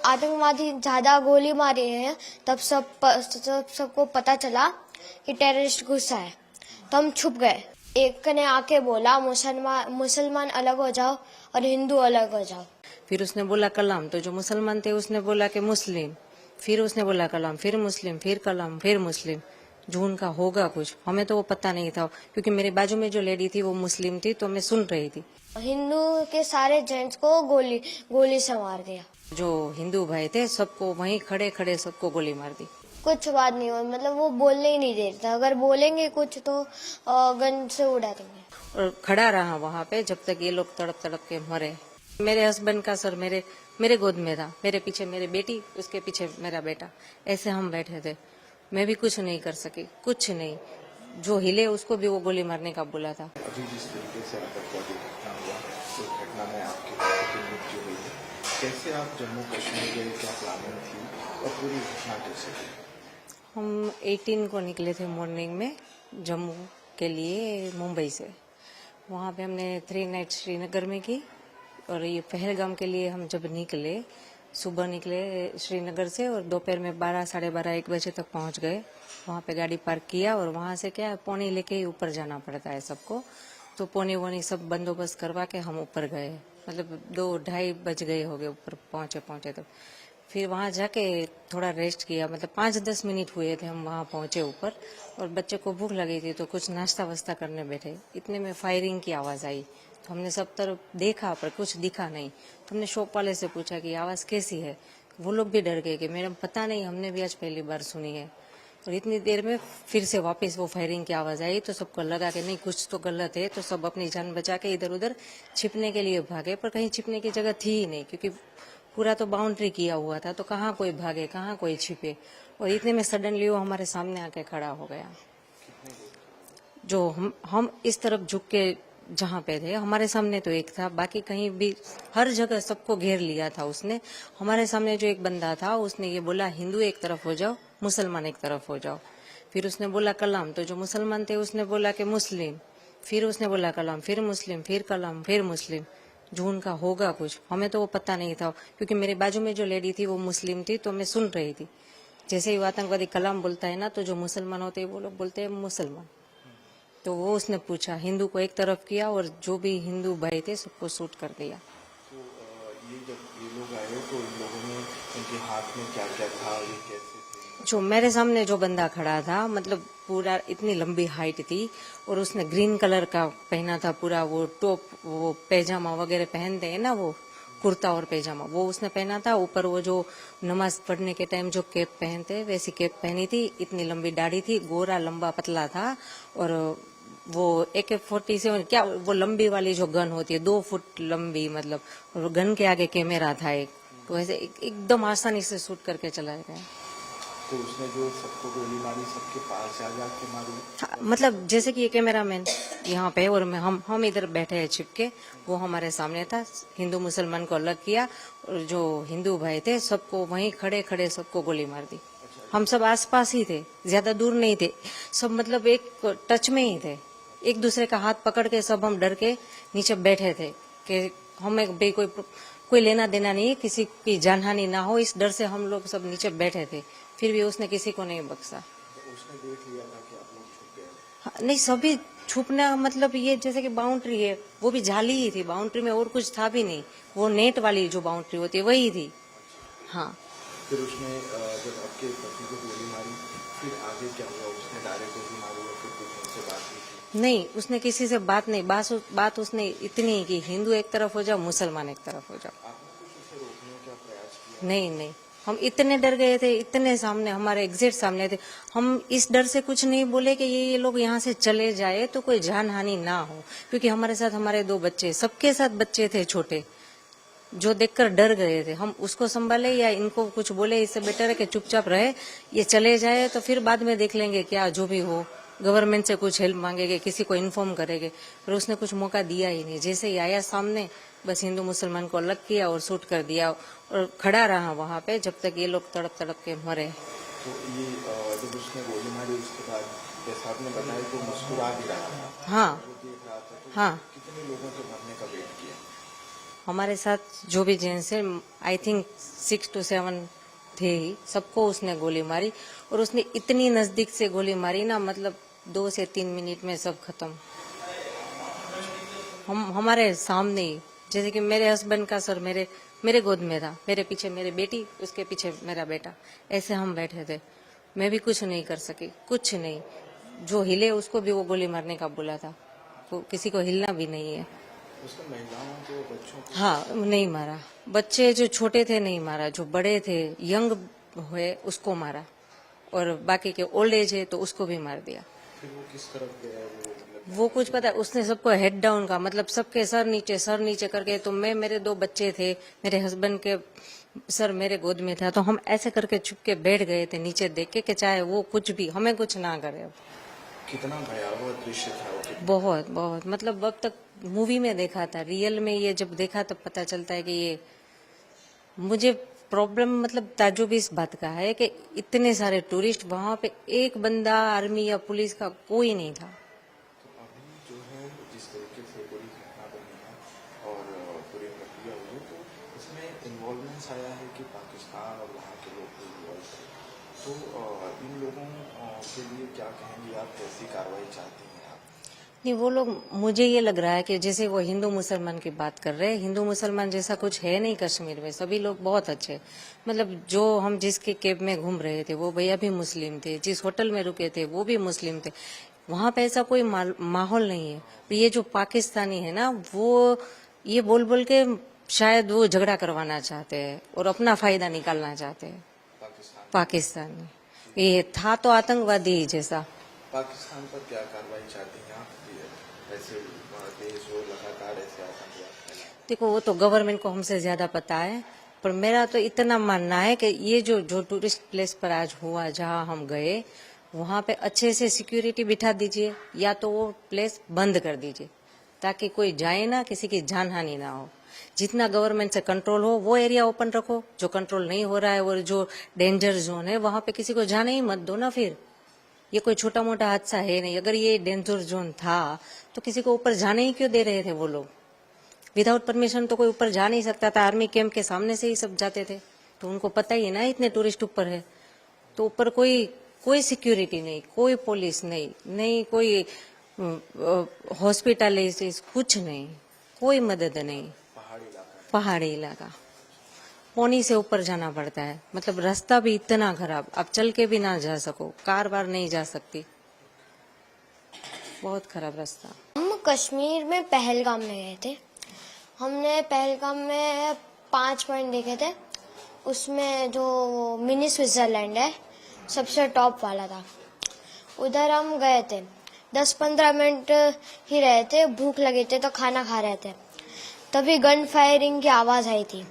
आतंकवादी ज्यादा गोली मारे हैं तब सबको पता चला कि टेररिस्ट घुसा है, तो हम छुप गए। एक ने आके बोला मुसलमान अलग हो जाओ और हिंदू अलग हो जाओ। फिर उसने बोला कलाम, तो जो मुसलमान थे उसने बोला कि मुस्लिम, फिर उसने बोला कलाम, फिर मुस्लिम, फिर कलाम, फिर मुस्लिम। जो उनका होगा कुछ, हमें तो वो पता नहीं था, क्योंकि मेरे बाजू में जो लेडी थी वो मुस्लिम थी, तो मैं सुन रही थी। हिंदू के सारे जेंट्स को गोली से मार दिया। जो हिंदू भाई थे सबको वहीं खड़े खड़े सबको गोली मार दी। कुछ बात नहीं हुई, मतलब वो बोलने ही नहीं देते, अगर बोलेंगे कुछ तो गन से उड़ा देंगे। और खड़ा रहा वहाँ पे जब तक ये लोग तड़प तड़प के मरे। मेरे हस्बैंड का सर मेरे गोद में था, मेरे पीछे मेरी बेटी, उसके पीछे मेरा बेटा, ऐसे हम बैठे थे। मैं भी कुछ नहीं कर सकी, कुछ नहीं। जो हिले उसको भी वो गोली मारने का बोला था। अभी जिस तरीके से आतंकवादी घटना हुआ, उस घटना में आपकी बेटी की मृत्यु हुई है, कैसे आप जम्मू कश्मीर गए, क्या प्लानिंग थी और पूरी घटना कैसे हुई? हम 18 को निकले थे मॉर्निंग में जम्मू के लिए मुंबई से। वहाँ पे हमने 3 नाइट श्रीनगर में की, और ये पहलगाम के लिए हम जब निकले, सुबह निकले श्रीनगर से और दोपहर में 12, साढ़े 12, 1 बजे तक पहुँच गए। वहाँ पे गाड़ी पार्क किया और वहाँ से क्या पौनी लेके ही ऊपर जाना पड़ता है सबको, तो पौनी वोनी सब बंदोबस्त करवा के हम ऊपर गए। मतलब 2-2:30 बज गए हो गए ऊपर पहुँचे तब। फिर वहाँ जाके थोड़ा रेस्ट किया, मतलब 5-10 मिनट हुए थे हम वहाँ पहुँचे ऊपर, और बच्चे को भूख लगी थी तो कुछ नाश्ता वास्ता करने बैठे, इतने में फायरिंग की आवाज़ आई। तो हमने सब तरफ देखा पर कुछ दिखा नहीं। तो हमने शॉप वाले से पूछा कि आवाज़ कैसी है। वो लोग भी डर गए कि मैडम पता नहीं, हमने भी आज पहली बार सुनी है। और इतनी देर में फिर से वापस वो फायरिंग की आवाज़ आई, तो सबको लगा कि नहीं कुछ तो गलत है, तो सब अपनी जान बचा के इधर उधर छिपने के लिए भागे। पर कहीं छिपने की जगह थी ही नहीं, क्योंकि पूरा तो बाउंड्री किया हुआ था, तो कहाँ कोई भागे, कहाँ कोई छिपे। और इतने में सडनली वो हमारे सामने आके खड़ा हो गया। जो हम इस तरफ झुक के जहाँ पे थे, हमारे सामने तो एक था, बाकी कहीं भी हर जगह सबको घेर लिया था उसने। हमारे सामने जो एक बंदा था उसने ये बोला हिंदू एक तरफ हो जाओ, मुसलमान एक तरफ हो जाओ। फिर उसने बोला कलाम, तो जो मुसलमान थे उसने बोला कि मुस्लिम, फिर उसने बोला कलाम, फिर मुस्लिम, फिर कलाम, फिर मुस्लिम। जो उनका होगा कुछ, हमें तो वो पता नहीं था, क्योंकि मेरे बाजू में जो लेडी थी वो मुस्लिम थी, तो मैं सुन रही थी। जैसे ही वो आतंकवादी कलाम बोलता है ना, तो जो मुसलमान होते हैं वो लोग बोलते हैं मुसलमान। तो वो उसने पूछा, हिंदू को एक तरफ किया और जो भी हिंदू भाई थे सबको शूट कर दिया। तो ये जब ये लोग आए तो इन लोगों ने उनके हाथ में क्या क्या था, ये कैसे थे? जो मेरे सामने जो बंदा खड़ा था, मतलब पूरा इतनी लंबी हाइट थी, और उसने ग्रीन कलर का पहना था पूरा, वो टॉप, वो पैजामा वगैरह पहनते हैं ना, वो कुर्ता और पैजामा, वो उसने पहना था। ऊपर वो जो नमाज पढ़ने के टाइम जो कैप पहनते हैं वैसी कैप पहनी थी। इतनी लंबी दाढ़ी थी, गोरा लंबा पतला था, और वो AK-47 क्या, वो लंबी वाली जो गन होती है 2 फुट लंबी, मतलब, और गन के आगे कैमरा था एक, तो ऐसे एकदम आसानी से शूट करके चला गया। तो उसने जो सबको गोली मारी सबके पास जाके मारी? हाँ, मतलब जैसे कि ये कैमरामैन यहाँ पे और हम इधर बैठे हैं छिपके, वो हमारे सामने था। हिंदू मुसलमान को अलग किया, और जो हिंदू भाई थे सबको वहीं खड़े खड़े सबको गोली मार दी। हम सब आसपास ही थे, ज्यादा दूर नहीं थे, सब मतलब एक टच में ही थे। एक दूसरे का हाथ पकड़ के सब हम डर के नीचे बैठे थे कि हमें भी कोई लेना देना नहीं है, किसी की जानहानि ना हो, इस डर से हम लोग सब नीचे बैठे थे। फिर भी उसने किसी को नहीं बख्शा। तो उसने देख लिया था कि आप लोग छुप गए? हाँ, नहीं, सभी छुपना, मतलब ये जैसे कि बाउंड्री है, वो भी जाली ही थी, बाउंड्री में और कुछ था भी नहीं, वो नेट वाली जो बाउंड्री होती है वही थी। हाँ। फिर उसने जब आपके पति को गोली मारी, फिर आगे क्या हुआ? उसने डायरेक्ट गोली मारी या फिर कुछ उनसे बात नहीं की? नहीं, उसने किसी से बात नहीं, बात उसने इतनी ही की, हिंदू एक तरफ हो जाओ, मुसलमान एक तरफ हो जाओ। आपने कुछ उसे रोकने का प्रयास किया? नहीं, हम इतने डर गए थे, इतने सामने, हमारे एग्जैक्ट सामने थे। हम इस डर से कुछ नहीं बोले कि ये लोग यहाँ से चले जाए तो कोई जान हानि ना हो, क्योंकि हमारे साथ हमारे 2 बच्चे, सबके साथ बच्चे थे छोटे, जो देखकर डर गए थे। हम उसको संभाले या इनको कुछ बोले, इससे बेटर है कि चुपचाप रहे, ये चले जाए तो फिर बाद में देख लेंगे, क्या जो भी हो, गवर्नमेंट से कुछ हेल्प मांगेंगे, किसी को इन्फॉर्म करेंगे। पर उसने कुछ मौका दिया ही नहीं, जैसे ही आया सामने बस हिंदू मुसलमान को अलग किया और शूट कर दिया, और खड़ा रहा वहाँ पे जब तक ये लोग तड़प तड़प के मरे। तो ये जब उसने गोली मारी उसके बाद जैसा आपने बताया तो मुस्कुरा भी रहा था, हाँ, वो देख रहा था, तो हाँ। कितने लोगों के मरने का वेट किया? हमारे साथ जो भी जेंट्स है, आई थिंक 6 to 7 थे ही, सबको उसने गोली मारी। और उसने इतनी नजदीक से गोली मारी ना, मतलब 2 से 3 मिनट में सब खत्म। हमारे सामने ही, जैसे कि मेरे हस्बैंड का सर मेरे गोद में था, मेरे पीछे मेरी बेटी, उसके पीछे मेरा बेटा, ऐसे हम बैठे थे। मैं भी कुछ नहीं कर सकी, कुछ नहीं। जो हिले उसको भी वो गोली मारने का बोला था, वो किसी को हिलना भी नहीं है। उसने महिलाओं को, बच्चों को? हाँ, नहीं मारा। बच्चे जो छोटे थे नहीं मारा, जो बड़े थे, यंग हुए, उसको मारा। और बाकी के ओल्ड एज है तो उसको भी मार दिया। फिर वो किस तरफ गया? वो कुछ पता है, उसने सबको हेड डाउन का, मतलब सबके सर नीचे करके। तो मेरे 2 बच्चे थे, मेरे हस्बैंड के सर मेरे गोद में था, तो हम ऐसे करके छुप के बैठ गए थे नीचे देख के कि चाहे वो कुछ भी हमें कुछ ना करे। कितना भयावह दृश्य था वो? बहुत बहुत, मतलब अब तक मूवी में देखा था, रियल में ये जब देखा तब पता चलता है कि ये मुझे प्रॉब्लम, मतलब ताज्जुब इस बात का है कि इतने सारे टूरिस्ट, वहां पे एक बंदा आर्मी या पुलिस का कोई नहीं था। अभी जो है जिस तरीके से पूरी घटना बनी है और पूरी प्रक्रिया हुई है, तो इसमें इन्वॉल्वमेंट्स आया है कि पाकिस्तान और वहाँ के लोग भी इन्वॉल्व थे। तो इन लोगों के लिए क्या कहेंगे आप? कैसी कार्रवाई चाहती हैं आप? नहीं, वो लोग, मुझे ये लग रहा है कि जैसे वो हिंदू मुसलमान की बात कर रहे हैं, हिंदू मुसलमान जैसा कुछ है नहीं कश्मीर में। सभी लोग बहुत अच्छे, मतलब जो हम जिसके कैब में घूम रहे थे वो भैया भी मुस्लिम थे, जिस होटल में रुके थे वो भी मुस्लिम थे। वहां पे ऐसा कोई माहौल नहीं है। ये जो पाकिस्तानी है ना, वो ये बोल बोल के शायद वो झगड़ा करवाना चाहते हैं और अपना फायदा निकालना चाहते हैं। पाकिस्तानी ये था तो आतंकवादी ही जैसा। पाकिस्तान पर क्या कार्रवाई चाहती हैं आप? ऐसे देश हो लगातार ऐसे आतंकवाद फैला। देखो, वो तो गवर्नमेंट को हमसे ज्यादा पता है, पर मेरा तो इतना मानना है कि ये जो टूरिस्ट प्लेस पर आज हुआ, जहां हम गए, वहां पे अच्छे से सिक्योरिटी बिठा दीजिए, या तो वो प्लेस बंद कर दीजिए ताकि कोई जाए ना, किसी की जान हानि ना हो। जितना गवर्नमेंट से कंट्रोल हो वो एरिया ओपन रखो, जो कंट्रोल नहीं हो रहा है और जो डेंजर जोन है वहां पे किसी को जाने ही मत दो ना। फिर ये कोई छोटा मोटा हादसा है नहीं। अगर ये डेंजर जोन था तो किसी को ऊपर जाने ही क्यों दे रहे थे वो लोग? विदाउट परमिशन तो कोई ऊपर जा नहीं सकता था। आर्मी कैंप के सामने से ही सब जाते थे, तो उनको पता ही है ना इतने टूरिस्ट ऊपर है। तो ऊपर कोई सिक्योरिटी नहीं, कोई पुलिस नहीं कोई हॉस्पिटल, कुछ नहीं, कोई मदद नहीं। पहाड़ी इलाका, पौनी से ऊपर जाना पड़ता है, मतलब रास्ता भी इतना खराब, आप चल के भी ना जा सको, कार वार नहीं जा सकती, बहुत खराब रास्ता। हम कश्मीर में पहलगाम में गए थे। हमने पहलगाम में 5 पॉइंट देखे थे। उसमें जो मिनी स्विट्जरलैंड है सबसे टॉप वाला था, उधर हम गए थे। 10-15 मिनट ही रहे थे, भूख लगी थी तो खाना खा रहे थे, तभी गन फायरिंग की आवाज आई थी।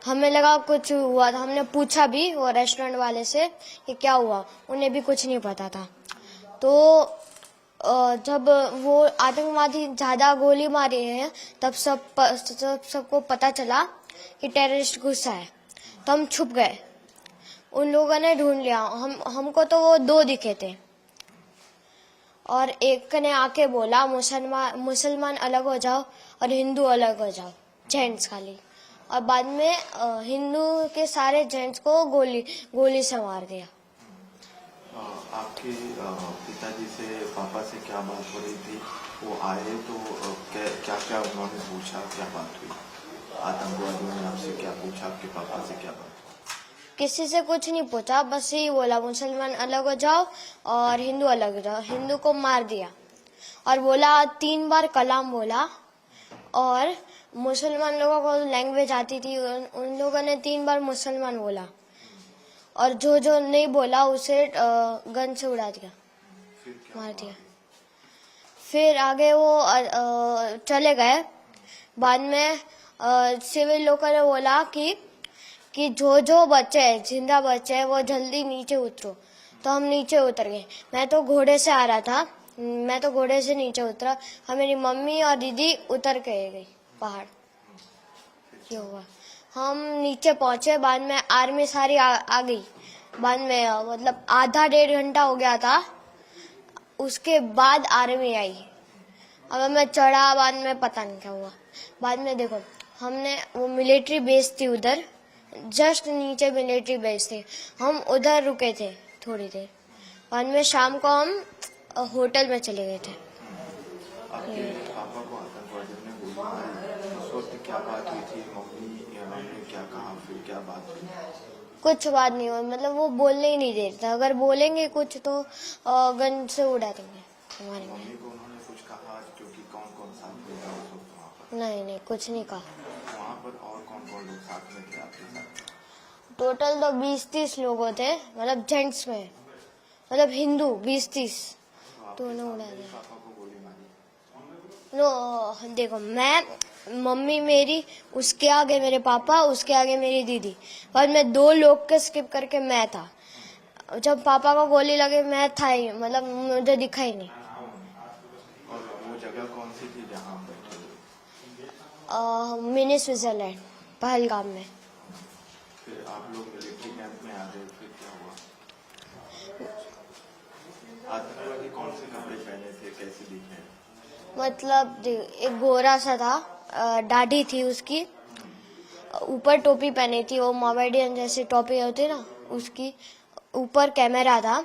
हमें लगा कुछ हुआ था, हमने पूछा भी वो रेस्टोरेंट वाले से कि क्या हुआ, उन्हें भी कुछ नहीं पता था। तो जब वो आतंकवादी ज्यादा गोली मारी है तब सबको पता चला कि टेररिस्ट घुसा है, तो हम छुप गए। उन लोगों ने ढूंढ लिया, हमको तो वो 2 दिखे थे, और एक ने आके बोला मुसलमान अलग हो जाओ और हिंदू अलग हो जाओ, जेंट्स खाली। और बाद में हिंदू के सारे जेंट्स को गोली से मार दिया। आपके पिताजी से, पापा से क्या बात हो रही थी? वो आए तो क्या क्या उन्होंने पूछा, क्या बात हुई? आतंकवादियों ने आपसे क्या पूछा, आपके पापा से क्या बात? किसी से कुछ नहीं पूछा, बस यही बोला मुसलमान अलग हो जाओ और हिंदू अलग हो जाओ। हिंदू को मार दिया और बोला 3 बार कलाम बोला। और मुसलमान लोगों को लैंग्वेज आती थी, उन लोगों ने 3 बार मुसलमान बोला, और जो नहीं बोला उसे गन से उड़ा दिया, मार दिया। फिर आगे वो चले गए। बाद में सिविल लोगों ने बोला कि जो बच्चे हैं, जिंदा बच्चे हैं, वो जल्दी नीचे उतरो। तो हम नीचे उतर गए। मैं तो घोड़े से आ रहा था, मैं तो घोड़े से नीचे उतरा, और मेरी मम्मी और दीदी उतर के गई पहाड़। ये हुआ, हम नीचे पहुंचे। बाद में आर्मी सारी आ गई। बाद में मतलब आधा 1.5 घंटा हो गया था, उसके बाद आर्मी आई। अब मैं चढ़ा, बाद में पता नहीं क्या हुआ। बाद में देखो, हमने वो मिलिट्री बेस थी उधर, जस्ट नीचे मिलिट्री बेस थी, हम उधर रुके थे थोड़ी देर। बाद में शाम को हम होटल में चले गए थे। आपके पापा को आतंकवादियों ने गोली मारी, उस वक्त क्या बात हुई थी? मम्मी या ने क्या कहा, फिर क्या बात हुई? कुछ बात नहीं हुई, मतलब वो बोलने ही नहीं देते, अगर बोलेंगे कुछ तो गन से उड़ा देंगे हमारे में। मम्मी को उन्होंने कुछ कहा क्योंकि कौन कौन साथ में था उस वक्त वहाँ पर? नहीं, कुछ नहीं कहा। वहाँ पर और कौन कौन लोग साथ में थे आपके साथ? टोटल तो 20-30 लोग थे, मतलब जेंट्स में, मतलब हिंदू 20-30 तो उन्होंने उड़ा दिया। पापा को गोली मारी? नो देखो, मैं, मम्मी मेरी, उसके आगे मेरे पापा, उसके आगे मेरी दीदी, पर मैं 2 लोग के स्किप करके मैं था। जब पापा को गोली लगे मैं था ही, मतलब मुझे दिखा ही नहीं। और वो जगह कौन सी थी जहाँ आप बैठे थे? मिनी स्विट्जरलैंड, पहलगाम में। फिर आप लोग मिलिट्री कैंप में आ गए, फिर क्या हुआ? आतंकवादी कौन से कपड़े पहने थे, कैसे दिखे? मतलब एक गोरा सा था, दाढ़ी थी उसकी, ऊपर टोपी पहनी थी, वो मोमेडियन जैसी टोपी होती ना उसकी, ऊपर कैमरा था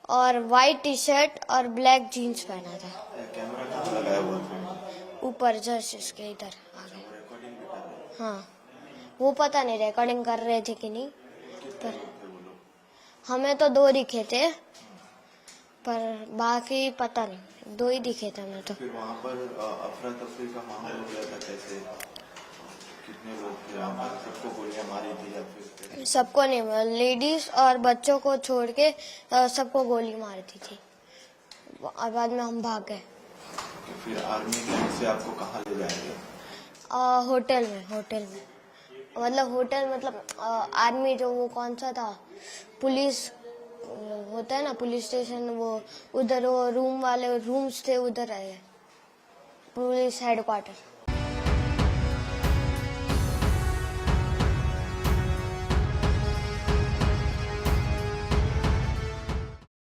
और वाइट टी शर्ट और ब्लैक जीन्स पहना था। कैमरा कहाँ लगाया हुआ था? ऊपर जस्ट इसके इधर आगे। रिकॉर्डिंग भी कर रहे थे? हाँ, वो पता नहीं रिकॉर्डिंग कर रहे थे कि नहीं, कितने पर लोग थे वो लोग? हमें तो 2 दिखे थे, पर बाकी पता नहीं, 2 ही दिखे थे हमें तो। फिर वहाँ पर अफरा तफरी का माहौल हो गया था, कैसे? कितने लोग थे वहाँ पर? सबको गोलियां मारी थी या फिर? सबको नहीं, लेडीज और बच्चों को छोड़ के सबको गोली मारी थी। और बाद में हम भाग गए। तो फिर आर्मी कैंप से आपको कहाँ ले जाएंगे? होटल में मतलब होटल, मतलब आर्मी जो वो कौन सा था, पुलिस होता है ना, पुलिस स्टेशन, वो उधर वो रूम वाले रूम्स थे, उधर रहे, पुलिस हेडक्वार्टर।